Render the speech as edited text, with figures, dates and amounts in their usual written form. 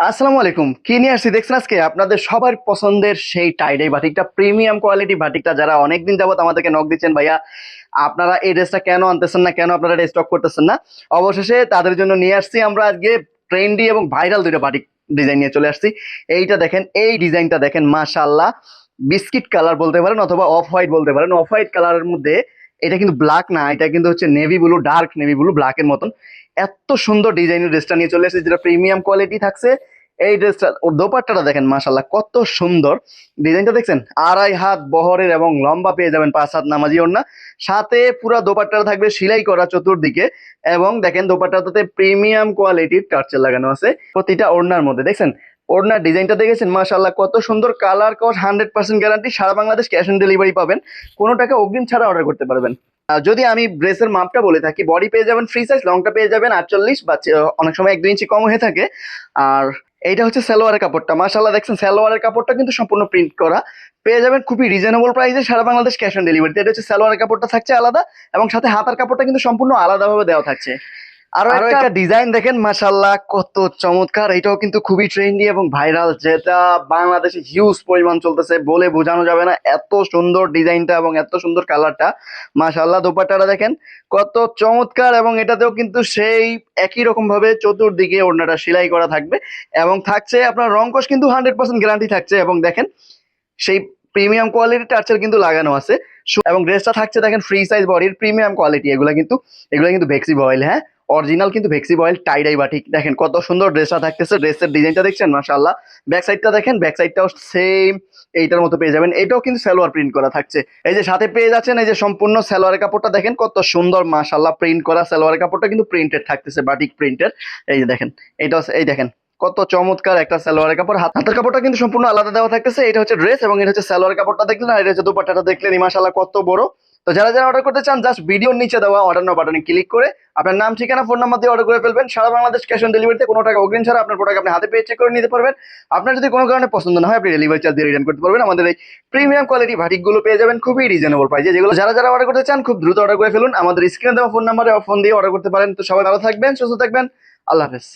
আসসালামু আলাইকুম। কি নিয়ে আসছি দেখছেন আজকে আপনাদের সবার পছন্দের সেই টাইডাই বাটিকটা, প্রিমিয়াম কোয়ালিটি বাটিকটা, যারা অনেকদিন যাবত আমাদেরকে নক দিচ্ছেন ভাইয়া আপনারা এই ড্রেসটা কেন আনতেছেন না, কেন আপনারা এটা স্টক করতেছেন না। অবশেষে তাদের জন্য নিয়ে আসছি আমরা আজকে ট্রেন্ডি এবং ভাইরাল দুইটা বাটিক ডিজাইন নিয়ে চলে আসছি। এইটা দেখেন, এই ডিজাইনটা দেখেন, মাশাআল্লাহ। বিস্কিট কালার বলতে পারেন অথবা অফ হোয়াইট বলতে পারেন। অফ হোয়াইট কালারের মধ্যে এটা কিন্তু ব্ল্যাক না, এটা কিন্তু হচ্ছে navy blue, dark navy blue, ব্ল্যাকের মতন। এত সুন্দর ডিজাইনের ড্রেসটা নিয়ে চলে এসেছে, যেটা প্রিমিয়াম কোয়ালিটি থাকছে। এই ড্রেসটা, ওর দোপাট্টাটা দেখেন, মাশাল্লাহ কত সুন্দর। ডিজাইনটা দেখছেন, 2.5 হাত বহরের এবং লম্বা পেয়ে যাবেন 5 হাত নামাজি ওড়না। সাথে পুরো দোপাট্টাটা থাকবে সেলাই করা চতুর্দিকে। এবং দেখেন দোপাট্টাটাতে প্রিমিয়াম কোয়ালিটির টার্চেল লাগানো আছে প্রতিটা ওড়নার মধ্যে। দেখছেন ওড়নার ডিজাইনটা দেখেছেন, মাশাল্লাহ কত সুন্দর। কালার কস 100% গ্যারান্টি। সারা বাংলাদেশ ক্যাশ অন ডেলিভারি পাবেন, কোনো টাকা অগ্রিম ছাড়া অর্ডার করতে পারবেন। আর যদি আমি ড্রেসের মাপটা বলে থাকি, বডি পেয়ে যাবেন ফ্রি সাইজ, লংটা পেয়ে যাবেন 48, বা অনেক সময় 1-2 ইঞ্চি কম হয়ে থাকে। আর এইটা হচ্ছে সালোয়ারের কাপড়টা, মাশাআল্লাহ দেখছেন সালোয়ারের কাপড়টা কিন্তু সম্পূর্ণ প্রিন্ট করা। পেয়ে যাবেন খুবই রিজনেবল প্রাইসে সারা বাংলাদেশ ক্যাশ অন ডেলিভারিতে। এটা হচ্ছে সালোয়ারের কাপড়টা থাকছে আলাদা, এবং সাথে হাতার কাপড়টা কিন্তু সম্পূর্ণ আলাদাভাবে দেওয়া থাকছে। আরো একটা ডিজাইন দেখেন, মাশাআল্লাহ কত চমৎকার। এটাও কিন্তু খুবই ট্রেন্ডি এবং ভাইরাল, যেটা বাংলাদেশে হিউজ পরিমাণ চলতেছে, বলে বোঝানো যাবে না। এত সুন্দর ডিজাইনটা এবং এত সুন্দর কালারটা, মাশাআল্লাহ। দোপাট্টাটা দেখেন কত চমৎকার, এবং এটাতেও কিন্তু সেই একই রকম ভাবে চতুর্দিকে ওড়নাটা সেলাই করা থাকবে। এবং থাকছে আপনার রংকশ কিন্তু 100% গ্যারান্টি থাকছে। এবং দেখেন সেই প্রিমিয়াম কোয়ালিটির টার্চেল কিন্তু লাগানো আছে। এবং ড্রেসটা থাকছে দেখেন ফ্রি সাইজ বডির, প্রিমিয়াম কোয়ালিটি। এগুলো কিন্তু ভেক্সি বয়েল, হ্যাঁ অরিজিনাল কিন্তু ভেক্সি বয়েল টাইডাই বাটিক। দেখেন কত সুন্দর ড্রেসটা থাকতেছে। ড্রেসের ডিজাইনটা দেখছেন, মাশাআল্লাহ। ব্যাক সাইডটা দেখেন, ব্যাক সাইডটাও সেম এইটার মতো পেয়ে যাবেন। এটাও কিন্তু সালোয়ার প্রিন্ট করা থাকছে। এই যে সাথে পেয়ে যাচ্ছেন এই যে সম্পূর্ণ সালোয়ারের কাপড়টা দেখেন কত সুন্দর, মাশাআল্লাহ। প্রিন্ট করা সালোয়ারের কাপড়টা কিন্তু প্রিন্টেড থাকতেছে, বাটিক প্রিন্টের। এই যে দেখেন, এটা এই দেখেন কত চমৎকার একটা সালোয়ারের কাপড়। হাতের কাপড়টা কিন্তু সম্পূর্ণ আলাদা দেওয়া থাকতেছে। এটা হচ্ছে ড্রেস, এবং এটা হচ্ছে সালোয়ারের কাপড়টা দেখলেন, আর এটা হচ্ছে দুপাট্টাটা দেখলেন, মাশাআল্লাহ কত বড়। তো যারা যারা অর্ডার করতে চান, জাস্ট ভিডিওর নিচে দেওয়া অর্ডার নাও বাটনে ক্লিক করে আপনার নাম, ঠিকানা, ফোন নাম্বার দিয়ে অর্ডার করে ফেলবেন। সারা বাংলাদেশ ক্যাশ অন ডেলিভারিতে, কোনো টাকা অগ্রিম ছাড়া আপনার প্রোডাক্ট আপনি হাতে পেয়ে চেক করে নিতে পারবেন। আপনার যদি কোনো কারণে পছন্দ না হয়, আপনি ডেলিভারি চার্জ দিয়ে রিটার্ন করতে পারবেন। আমাদের এই প্রিমিয়াম কোয়ালিটি ভাটিকগুলো পেয়ে যাবেন খুবই রিজনেবল প্রাইসে, যেগুলো যারা যারা অর্ডার করতে চান খুব দ্রুত অর্ডার করে ফেলুন। আমাদের স্ক্রিনে দেওয়া ফোন নাম্বারে ফোন দিয়ে অর্ডার করতে পারেন। তো সবাই ভালো থাকবেন, সুস্থ থাকবেন। আল্লাহ হাফেজ।